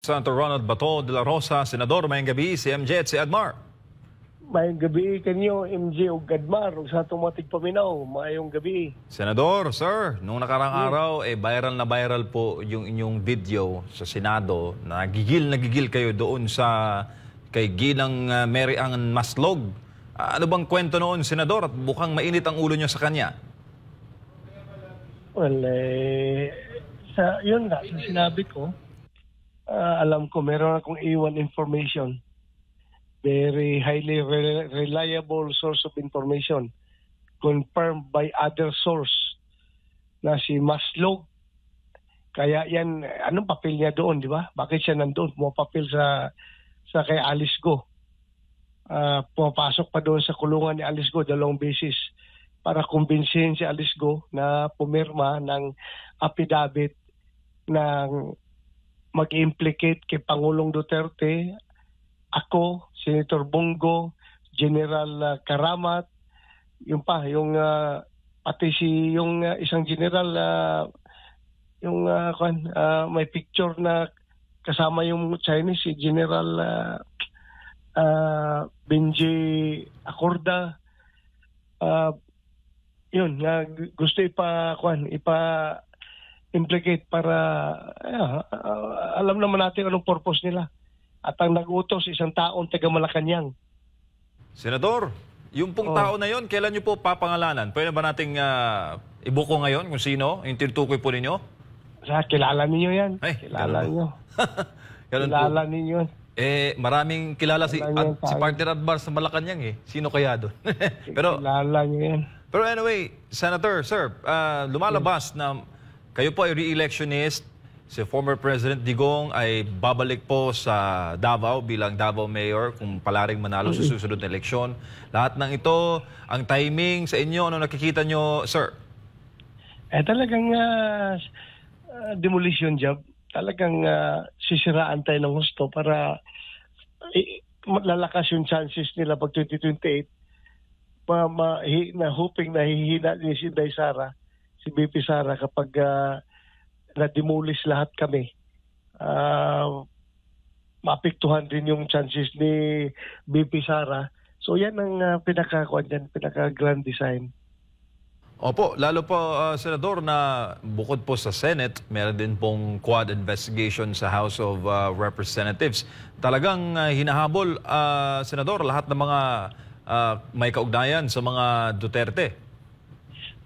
Senator Ronald Bato de la Rosa, Senador, mayang gabi, si MJ at si Admar. Mayong gabi kanyo, MJ o Gadmar, o sa tumatig paminaw, mayong gabi. Senador, sir, nung nakarang araw, viral na viral po yung inyong video sa Senado. Nagigil kayo doon sa kay Ginang Mary Ann Maslog. Ano bang kwento noon, Senador? At mukhang mainit ang ulo nyo sa kanya. Well, yun nga, sa sinabi ko, alam ko meron akong iwan information. Very highly reliable source of information. Confirmed by other source na si Maslog. Kaya yan, anong papel niya doon, di ba? Bakit siya nandoon? Pumapapil sa kay Alice Go. Pumapasok pa doon sa kulungan ni Alice Go 2 beses para kumbinsihin si Alice Go na pumirma ng affidavit ng mag-implicate kay Pangulong Duterte, ako, Senator Bongo, General Karamat, yung pati yung isang general may picture na kasama yung Chinese, si General Benji Acorda. Gusto ipa-implicate para alam naman natin anong purpose nila. At ang nag-utos, isang taong taga Malacanang. Senador, yung pong tao na yon, kailan nyo po papangalanan? Pwede ba nating ibuko ngayon kung sino? Yung tinutukoy po ninyo? Kilala ninyo yan. Kilala ninyo. Kilala ninyo yan. Maraming kilala si partner Admar sa Malacanang eh. Sino kaya doon? Kilala nyo yan. Pero anyway, Senator, sir, lumalabas na kayo po ay re-electionist. Si former President Digong ay babalik po sa Davao bilang Davao Mayor kung palaring manalo sa susunod na eleksyon. Lahat ng ito, ang timing sa inyo, ano nakikita nyo, sir? Talagang demolition job. Talagang sisiraan tayo ng gusto para lalakas yung chances nila pag 2028. Hoping na hihina ni si Inday Sara, si BP Sara kapag na-demolish lahat kami. Maapektuhan din yung chances ni BP Sara. So yan ang pinaka-grand design. Opo, lalo po, Senador, na bukod po sa Senate, meron din pong quad investigation sa House of Representatives. Talagang hinahabol, Senador, lahat ng mga may kaugnayan sa mga Duterte.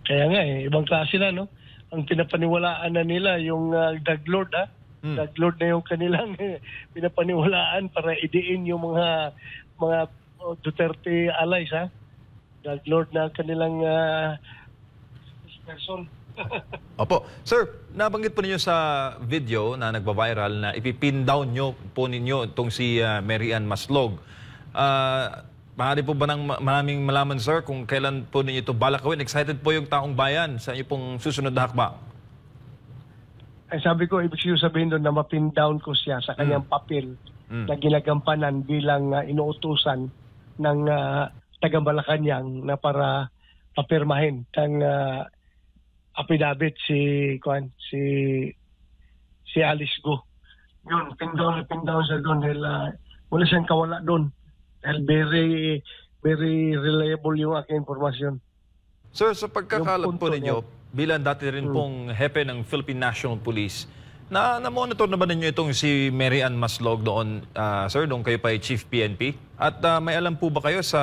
Kaya nga ibang klase na, no? Ang pinapaniwalaan na nila yung Drug Lord, Drug Lord na yung kanilang pinapaniwalaan para idiin yung mga Duterte allies, Drug Lord na kanilang person. Opo. Sir, nabanggit po ninyo sa video na nagba-viral na ipipin down nyo po ninyo itong si Mary Ann Maslog. Maaari po ba ng maraming malaman, sir, kung kailan po ninyo ito balakawin? Excited po yung taong bayan sa inyo pong susunod na hakbang. Sabi ko, ibig sabihin doon na mapin down ko siya sa kanyang papel na ginagampanan bilang inuutusan ng taga Malacanang na para papirmahin ng affidavit si Alice Go. Yun, pin down siya doon dahil wala siyang kawala doon. Very, very reliable yung aking informasyon. Sir, sa pagkakalat po ninyo, bilang dati rin pong hepe ng Philippine National Police, na-monitor na ba ninyo itong si Mary Ann Maslog doon, sir, nung kayo pa ay Chief PNP? At may alam po ba kayo sa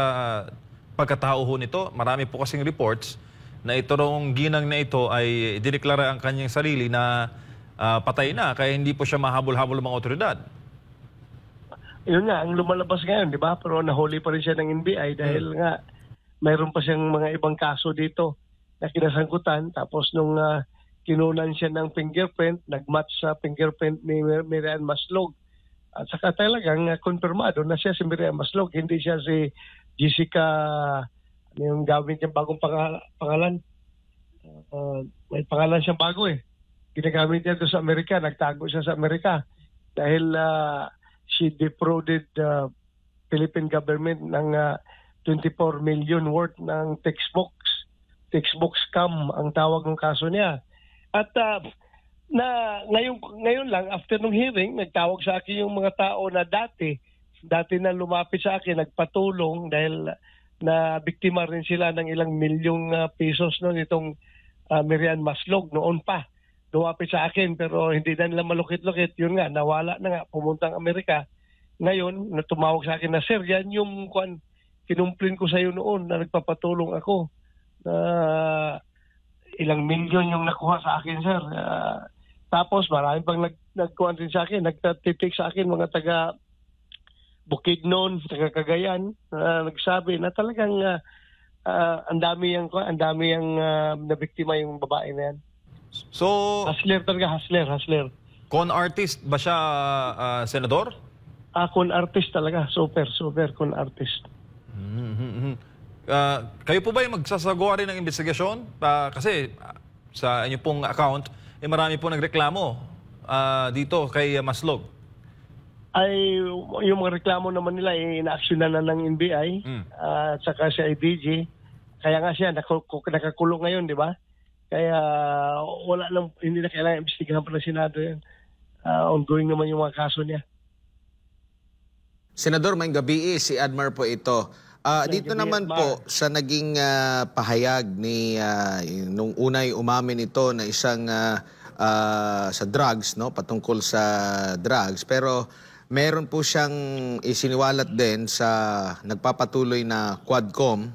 pagkatao ho nito? Marami po kasing reports na itong ginang na ito ay dineklara ang kanyang sarili na patay na, kaya hindi po siya mahabol-habol ng mga otoridad. Yun nga, ang lumalabas ngayon, di ba? Pero nahuli pa rin siya ng NBI dahil nga mayroon pa siyang mga ibang kaso dito na kinasangkutan. Tapos nung kinunan siya ng fingerprint, nag-match sa fingerprint ni Mary Ann Maslog. At saka talagang konfirmado na siya si Mary Ann Maslog, hindi siya si Jessica, yung gawin niyang bagong pangalan. May pangalan siyang bago Ginagamit niya doon sa Amerika, nagtago siya sa Amerika. Dahil she defrauded the Philippine government ng 24 million worth ng textbook scam ang tawag ng kaso niya. At na ngayon lang after nung hearing, nagtawag sa akin yung mga tao na dati na lumapit sa akin, nagpatulong dahil na biktima rin sila ng ilang milyong pesos no nitong Merian Maslog noon pa. Lumapit sa akin pero hindi na nila malukit-lukit. Yun nga, nawala na nga, pumuntang Amerika. Ngayon, tumawag sa akin na, sir, yan yung kinumplin ko sa iyo noon na nagpapatulong ako. Ilang milyon yung nakuha sa akin, sir. Tapos marami pang nagkuhan din sa akin, nagtitik sa akin mga taga Bukidnon, taga Cagayan, nagsabi na talagang ang dami yang nabiktima yung babae na yan. So, Hustler talaga, hustler. con artist ba siya, Senador? Con artist talaga, super con artist. Kayo po ba yung magsasagawa rin ng investigasyon? Kasi sa inyo pong account, marami po nagreklamo dito kay Maslog. Ay, yung mga reklamo naman nila ina-actionan na ng NBI at saka sa IDG. Kaya nga siya nakakulong ngayon, di ba? Kaya hindi na kailangan imbestigahan pa ng Senado yan. Ongoing naman yung mga kaso niya. Senador, may gabi si Admar po ito. Dito naman po sa naging pahayag ni nung unay umamin ito na isang sa drugs, no, patungkol sa drugs, pero meron po siyang isiniwalat din sa nagpapatuloy na Quadcom.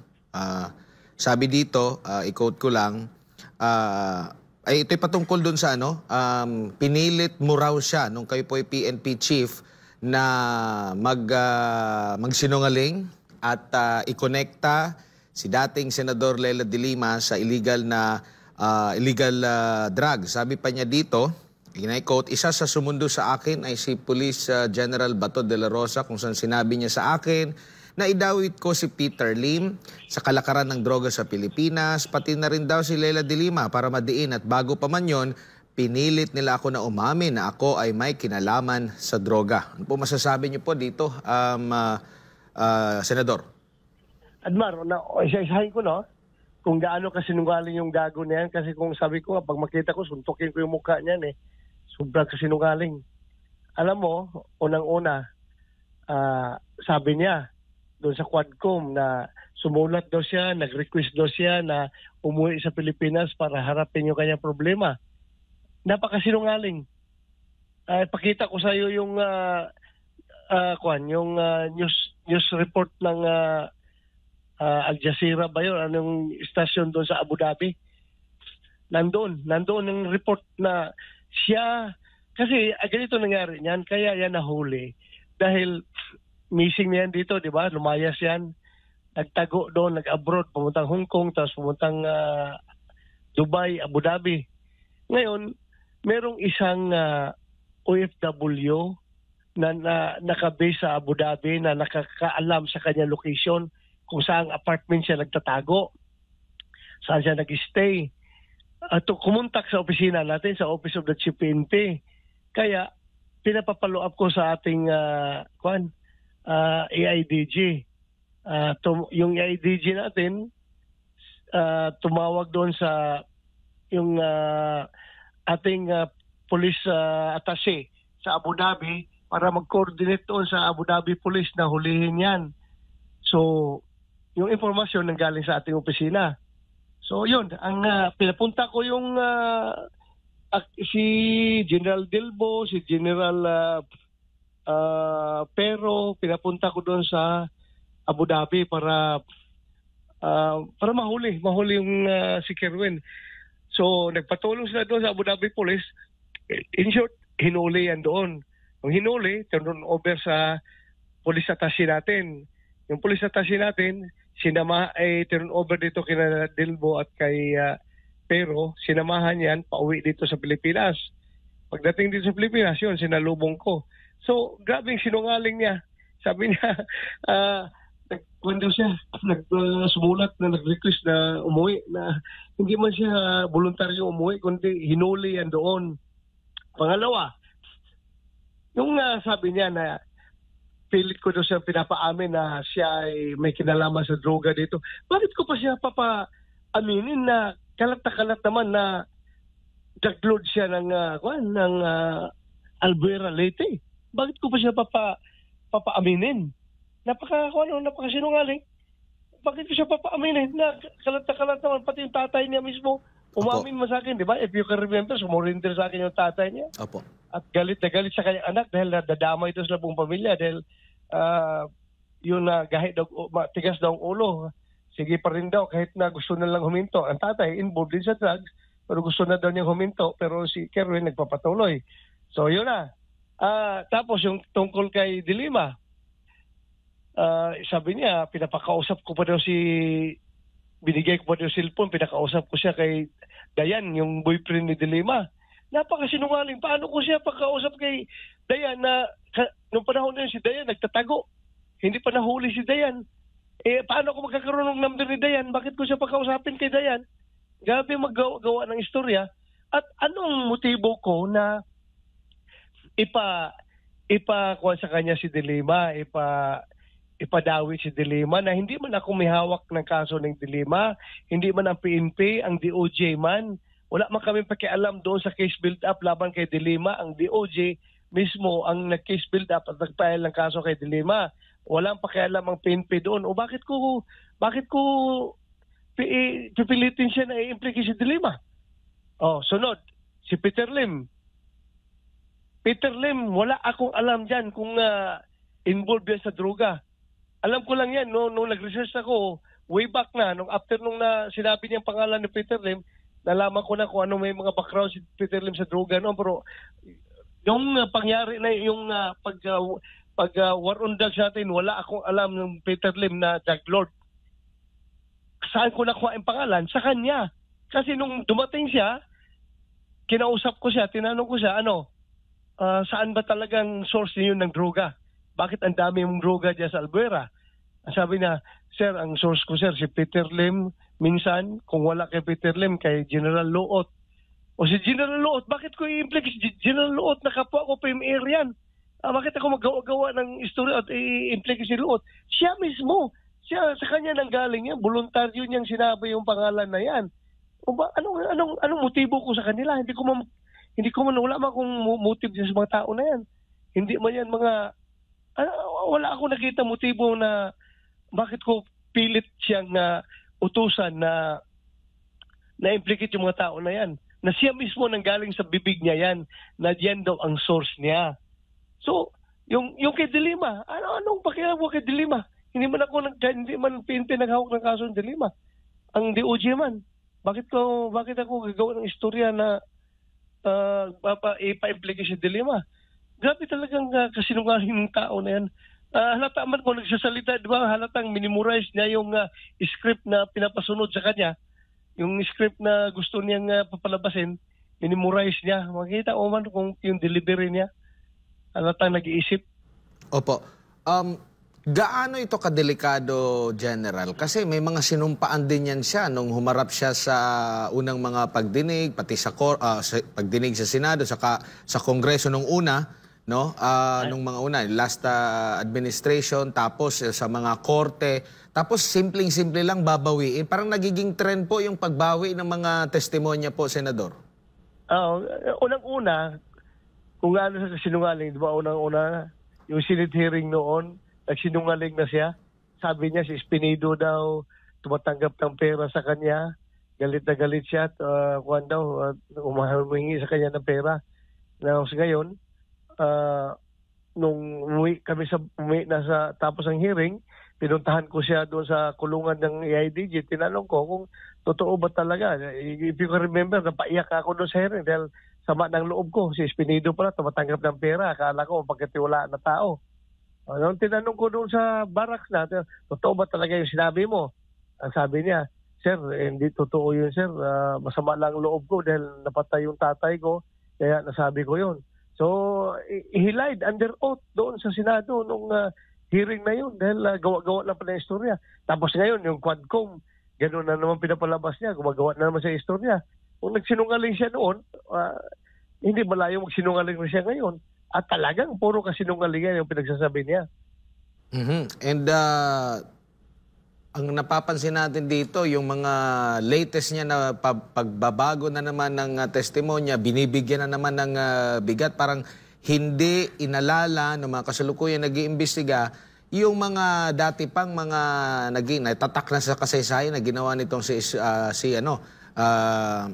Sabi dito, i-quote ko lang, ay ito'y patungkol dun sa pinilit mo raw siya nung kayo po ay PNP chief na magsinungaling at ikonekta si dating Senador Leila de Lima sa illegal drugs. Sabi pa niya dito, i-quote, isa sa sumundo sa akin ay si Police General Bato de la Rosa kung saan sinabi niya sa akin na idawit ko si Peter Lim sa kalakaran ng droga sa Pilipinas, pati na rin daw si Leila de Lima para madiin, at bago pa man yon, pinilit nila ako na umamin na ako ay may kinalaman sa droga. Ano po masasabi niyo po dito, Senador? Admar, isa-isahin ko, no? Kung gaano kasinungaling yung gago na yan. Kasi kung sabi ko, pag makita ko, suntukin ko yung mukha niyan eh. Sobrang kasinungaling. Alam mo, unang-una, sabi niya, doon sa Quadcom na sumulat daw siya, nag-request daw siya na umuwi sa Pilipinas para harapin yung kanyang problema. Napakasinungaling. Pakita ko sa iyo yung news report ng Al Jazeera ba yun? Anong stasyon doon sa Abu Dhabi? Nandoon ang report na siya, kasi ganito nangyari niyan, kaya yan nahuli. Dahil missing na yan dito, di ba? Lumayas yan. Nagtago doon, nag-abroad, pumuntang Hong Kong, tapos pumuntang Dubai, Abu Dhabi. Ngayon, merong isang OFW na nakabase sa Abu Dhabi na nakakaalam sa kanya location kung saan apartment siya nagtatago, saan siya nag-stay. Kumontak sa opisina natin, sa Office of the Chief PNP. Kaya, pinapapalo up ko sa ating AIDG. Yung AIDG natin, tumawag doon sa yung ating police attaché sa Abu Dhabi para mag-coordinate doon sa Abu Dhabi Police na hulihin yan. So, yung informasyon nanggaling sa ating opisina. So, yun. Pinapunta ko yung si General Dilbo, si General Pero, pinapunta ko doon sa Abu Dhabi para mahuli yung si Kerwin. So, nagpatulong sila doon sa Abu Dhabi Police. In short, hinuli yan doon. Nung hinuli, turn over sa police attaché natin. Yung police attaché natin, turn over dito kina Dilbo at kay Pero, sinamahan yan, pauwi dito sa Pilipinas. Pagdating dito sa Pilipinas, yun, sinalubong ko. So, grabing sinungaling niya. Sabi niya, sumulat na nag-request na umuwi, na hindi man siya voluntaryo umuwi, kundi hinuli yan doon. Pangalawa, yung sabi niya na pilit ko doon siya pinapaamin na siya ay may kinalaman sa droga dito. Bakit ko pa siya papaaminin na kalat na kalat naman na nag-load siya ng Albuera Leyte. Bakit ko pa siya papaaminin? Napakasinungaling. Bakit ko siya papaaminin? Na kalat naman, pati yung tatay niya mismo, umamin mo sa akin, di ba? If you can remember, sumurinter sa akin yung tatay niya. Opo. At galit na galit sa kanyang anak dahil nadadama ito sa buong pamilya dahil yun na tigas daw ang ulo. Sige pa rin daw kahit na gusto na lang huminto. Ang tatay involved din sa drugs pero gusto na daw niyang huminto pero si Kerwin nagpapatuloy. So yun na. Tapos yung tungkol kay Dilima, sabi niya pinapakausap ko pa daw binigay ko pa daw cellphone, pinakausap ko siya kay Dayan, yung boyfriend ni Dilima. Napakasinungaling. Paano ko siya pagkausap kay Dayan na nung panahon na yun si Dayan nagtatago. Hindi pa nahuli si Dayan. Paano ko magkakaroon ng number ni Dayan? Bakit ko siya pagkausapin kay Dayan? Grabe maggawa ng istorya. At anong motibo ko na ipakuha sa kanya si Dilima, ipadawi si Dilima na hindi man ako may hawak ng kaso ng Dilima, hindi man ang PNP, ang DOJ man. Wala man kami pakialam doon sa case build-up laban kay Dilima. Ang DOJ mismo ang nag-case build-up at nagpahil ng kaso kay Dilima. Walang pakialam ang PNP doon. O bakit ko pipilitin siya na i-implicate si Dilima? Sunod, si Peter Lim. Peter Lim, wala akong alam dyan kung involved yan sa droga. Alam ko lang yan, nung nag-research ako, way back na, after nung sinabi niyang pangalan ni Peter Lim, nalaman ko na kung ano may mga background si Peter Lim sa droga. No? Pero yung pangyari na yung pag war on drugs natin, wala akong alam ng Peter Lim na drug lord. Saan ko nakuha ang pangalan? Sa kanya. Kasi nung dumating siya, kinausap ko siya, tinanong ko siya, saan ba talagang source niyo ng droga? Bakit ang dami mong droga dyan sa Albuera? Sabi niya, sir, ang source ko sir, si Peter Lim, minsan, kung wala kay Peter Lim, kay General Luot. O si General Luot, bakit ko i-implicate si General Luot? Nakapwa ko PMR yan. Bakit ako magawa ng istorya at i-implicate si Luot? Siya mismo, sa kanya nang galing yan, voluntaryo niyang sinabi yung pangalan na yan. O ba, anong motibo ko sa kanila? Hindi ko man wala man akong motive sa mga tao na yan. Hindi man yan wala akong nakita motibo na bakit ko pilit siyang utusan na implicate yung mga tao na yan. Na siya mismo nang galing sa bibig niya yan, na yan daw ang source niya. So, yung kay Dilima, anong pakialam ko kay Dilima? Hindi man PNP naghawak ng kaso ng Dilima. Ang DOJ man. Bakit ako gagawa ng istorya na ipa-implicate si Dilima? Grabe talagang kasinungaling ng tao na yan. Halata man kung nagsasalita, di ba? Halatang minimorize niya yung script na pinapasunod sa kanya. Yung script na gusto niyang papalabasin, minimorize niya. Makikita mo man kung yung delivery niya. Halatang nag-iisip. Opo. Gaano ito kadelikado, General? Kasi may mga sinumpaan din yan siya nung humarap siya sa unang mga pagdinig, pati sa pagdinig sa Senado, saka sa Kongreso nung una, no? Nung mga una, last administration, tapos sa mga korte, tapos simpleng-simple lang babawiin. Parang nagiging trend po yung pagbawi ng mga testimonya po, Senador. Unang-una, kung ano sa sinungaling, di ba, unang-una, yung Senate hearing noon, nagsinungaling na siya. Sabi niya si Espinido daw tumatanggap ng pera sa kanya. Galit na galit siya at humingi sa kanya ng pera. Ngayon, nung umuwi na sa tapos ng hearing, pinuntahan ko siya doon sa kulungan ng AIDG. Tinanong ko kung totoo ba talaga. If you can remember, napaiyak ako doon sa hearing dahil sama ng loob ko. Si Espinido pala tumatanggap ng pera. Akala ko pagkatiwalaan na tao. Nung tinanong ko doon sa barracks natin, totoo ba talaga yung sinabi mo? Ang sabi niya, sir, hindi totoo yun, sir. Masama lang loob ko dahil napatay yung tatay ko, kaya nasabi ko yun. So, he lied under oath doon sa Senado nung hearing na yun dahil gawa-gawa lang pala yung istorya. Tapos ngayon, yung Quadcom, gano'n na naman pinapalabas niya, gumagawa na naman sa istorya. Kung nagsinungaling siya noon, hindi malayo magsinungaling rin siya ngayon. At talagang puro kasinungalingan yung pinagsasabi niya. And ang napapansin natin dito, yung mga latest niya na pagbabago na naman ng testimonya, binibigyan na naman ng bigat, parang hindi inalala ng mga kasalukuyan nag-iimbestiga yung mga dati pang mga nagtatak na sa kasaysayan na ginawa nitong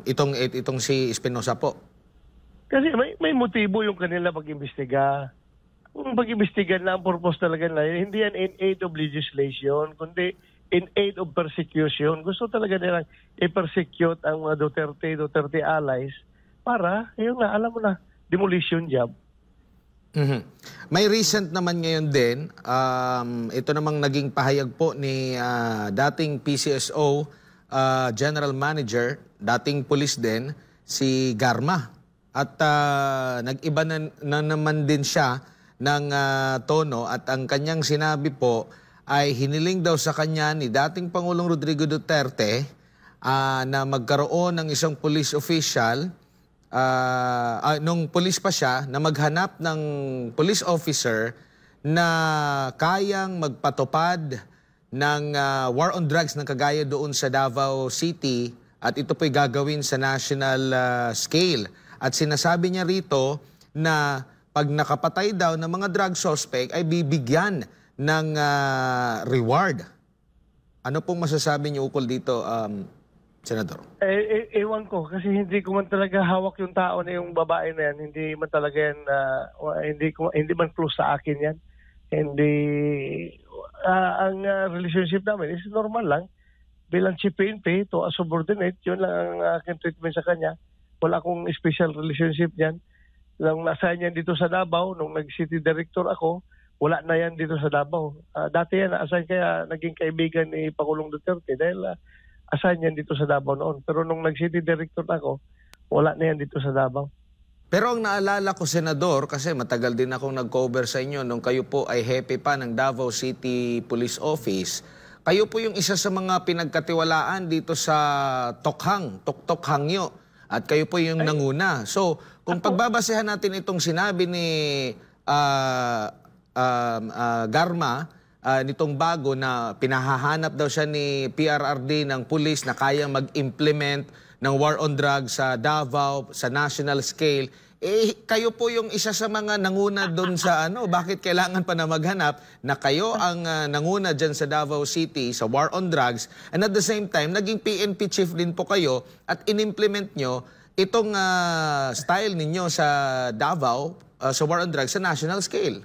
itong si Espinosa po. Kasi may motibo yung kanila pag-imbestiga. Kung pag-imbestiga na ang purpose talaga na hindi yan in aid of legislation, kundi in aid of persecution. Gusto talaga nilang i-persecute ang mga Duterte allies para, yun na, alam mo na, demolition job. May recent naman ngayon din, ito namang naging pahayag po ni dating PCSO General Manager, dating police din, si Garma. At nag-iba na naman din siya ng tono at ang kanyang sinabi po ay hiniling daw sa kanya ni dating Pangulong Rodrigo Duterte na magkaroon ng isang police official, nung police pa siya, na maghanap ng police officer na kayang magpatupad ng war on drugs ng kagaya doon sa Davao City at ito po'y gagawin sa national scale. At sinasabi niya rito na pag nakapatay daw ng mga drug suspect ay bibigyan ng reward. Ano pong masasabi niyo ukol dito, Senador? Ewan ko kasi hindi ko man talaga hawak yung tao na yung babae na yan. Hindi man talaga yan, hindi man close sa akin yan. Hindi, ang relationship namin is normal lang. Bilang chief PNP to a subordinate, yun lang ang aking treatment sa kanya. Wala akong special relationship yan. Nung nasa yan dito sa Davao, nung nag-city director ako, wala na yan dito sa Davao. Dati yan, assign kaya naging kaibigan ni Pangulong Duterte dahil assign yan dito sa Davao noon. Pero nung nag-city director ako, wala na yan dito sa Davao. Pero ang naalala ko, Senador, kasi matagal din akong nag-cover sa inyo nung kayo po ay hepe pa ng Davao City Police Office, kayo po yung isa sa mga pinagkatiwalaan dito sa Tokhangyo. At kayo po yung nanguna. So, kung pagbabasehan natin itong sinabi ni Garma, nitong bago na pinahahanap daw siya ni PRRD ng pulis na kayang mag-implement ng war on drugs sa Davao, sa national scale, kayo po yung isa sa mga nanguna doon sa bakit kailangan pa na maghanap na kayo ang nanguna dyan sa Davao City sa war on drugs and at the same time, naging PNP chief din po kayo at in-implement nyo itong style ninyo sa Davao sa war on drugs sa national scale.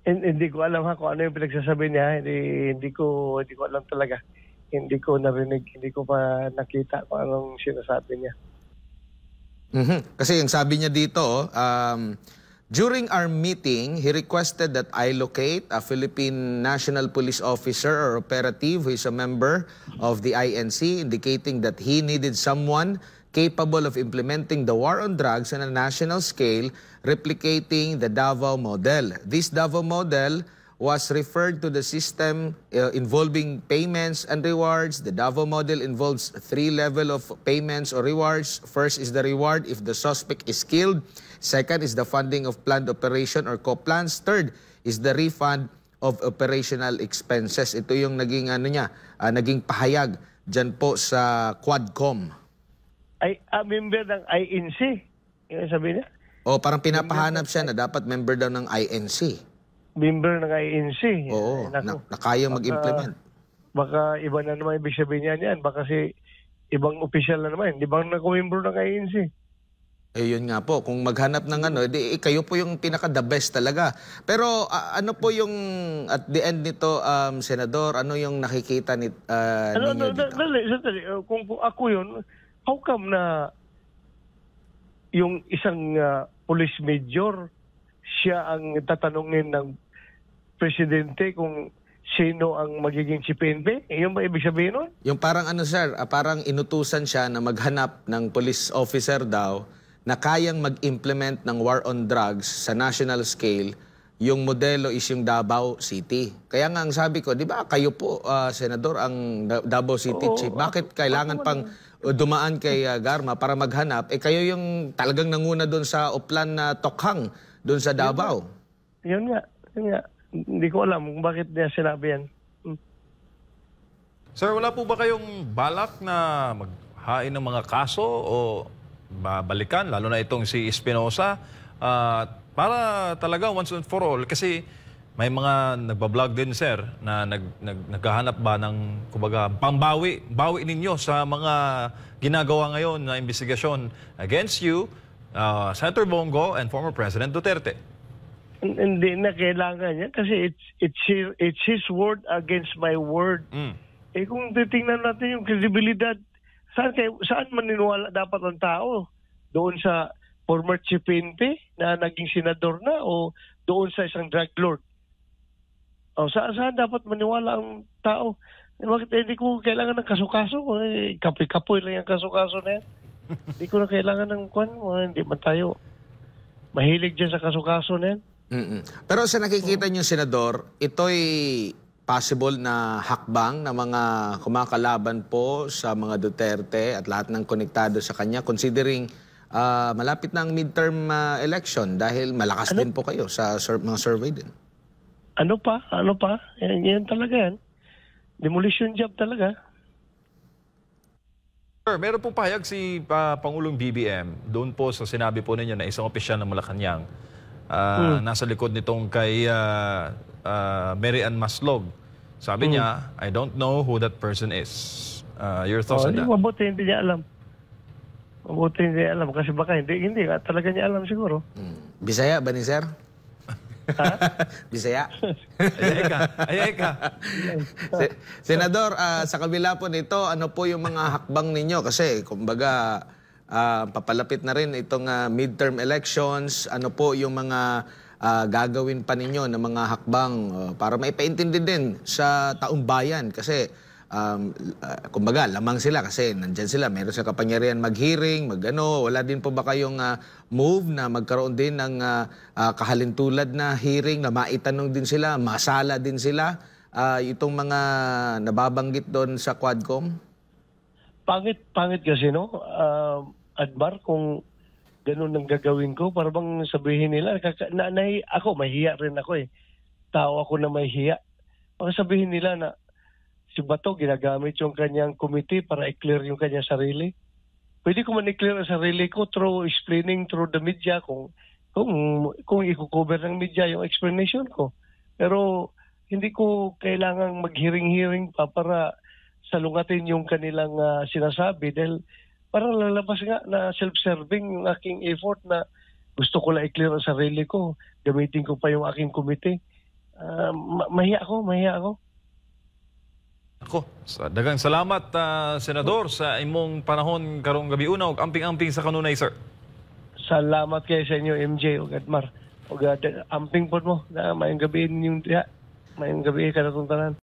Hindi ko alam kung ano yung pinagsasabi niya. Hindi ko alam talaga. Hindi ko narinig, hindi ko pa nakita kung anong sinasabi niya. Kasi yung sabi niya dito, during our meeting, he requested that I locate a Philippine National Police Officer or operative who is a member of the INC, indicating that he needed someone capable of implementing the war on drugs on a national scale, replicating the Davao model. This Davao model was referred to the system involving payments and rewards. The Davao model involves 3 levels of payments or rewards. First is the reward if the suspect is killed. Second is the funding of planned operation or co-plans. Third is the refund of operational expenses. Ito yung naging naging pahayag dyan po sa Quadcom. Ay, member ng INC. Yung sabi niya? O, parang pinapahanap siya na dapat member daw ng INC. Member ng INC. Oo, na kaya mag-implement. Baka iba na naman ibig sabihin niya yan. Baka si ibang official na naman. Di ba nag-member ng INC? Eh, yun nga po. Kung maghanap ng kayo po yung pinaka-the best talaga. Pero ano po yung, at the end nito, Senador, ano yung nakikita ninyo dito? Dali. Kung ako yun, how come na yung isang police major, siya ang tatanungin ng presidente kung sino ang magiging si PNP? Yung ba ibig sabihin nun? Yung parang sir, parang inutusan siya na maghanap ng police officer daw na kayang mag-implement ng war on drugs sa national scale. Yung modelo is yung Davao City. Kaya nga ang sabi ko, di ba kayo po, Senador, ang Davao City Chief. Bakit kailangan pang dumaan kay Garma para maghanap? Kayo yung talagang nanguna doon sa Oplan na Tokhang, doon sa Davao. Yun nga. Hindi ko alam kung bakit niya sinabi yan. Sir, wala po ba kayong balak na maghain ng mga kaso o babalikan, lalo na itong si Espinosa, para talaga once and for all? Kasi may mga nagbablog din, sir, na naghahanap ba ng, kumbaga, bawi ninyo sa mga ginagawa ngayon na investigasyon against you, Senator Bongo and former President Duterte. Hindi na kailangan yan kasi it's his word against my word. Eh kung titingnan natin yung kredibilidad, saan maniniwala dapat ang tao? Doon sa former chief PNP na naging senador na o doon sa isang drug lord? O saan dapat maniwala ang tao? Bakit hindi ko kailangan ng kaso-kaso? Kapoy-kapoy lang yung kaso-kaso na yan. Hindi ko na kailangan ng hindi man tayo mahilig dyan sa kaso-kaso na yan. Pero sa nakikita niyo, Senador, ito'y possible na hakbang na mga kumakalaban po sa mga Duterte at lahat ng konektado sa kanya, considering malapit na ang midterm election dahil malakas din po kayo sa mga survey din. Ano pa? Yan talaga yan. Demolition job talaga. Sir, meron pong pahayag si Pangulong BBM doon po sa sinabi po ninyo na isang opisyal ng Malacanang nasa likod nitong kay Mary Ann Maslog. Sabi niya, I don't know who that person is. Your thoughts on that? Mabuti hindi niya alam. Kasi baka hindi talaga niya alam siguro. Bisaya ba ni Sir? Ha? Bisaya? Ayay ka. Senador, sa kabila po nito, ano po yung mga hakbang ninyo? Kasi, kumbaga, papalapit na rin itong midterm elections. Ano po yung mga gagawin pa ninyo ng mga hakbang para maipaintindi din sa taong bayan? Kasi, kumbaga, lamang sila kasi nandyan sila. Meron sa kapangyarihan mag-hearing, wala din po ba kayong move na magkaroon din ng kahalintulad na hearing na maitanong din sila, masala din sila itong mga nababanggit doon sa Quadcom? Pangit kasi, no? Admar, kung ganun ang gagawin ko, para bang sabihin nila, ako, mahiya rin ako eh. Tao ako na mahiya. Baka sabihin nila na si Bato ginagamit yung kanyang committee para i-clear yung kanyang sarili. Pwede ko man i-clear ang sarili ko through explaining through the media kung i-cover ng media yung explanation ko. Pero hindi ko kailangang mag-hearing pa para salungatin yung kanilang sinasabi dahil parang lalabas nga na self-serving yung aking effort na gusto ko lang i-clear ang sarili ko. Gamitin ko pa yung aking committee. Mahiya ako. Dagang salamat, Senador, sa imong panahon karong gabi una ug amping-amping sa kanunay, sir. Salamat kayo sa inyo, MJ o Gadmar. O amping po mo na mayong gabi ninyong mayong gabi ka na tanan.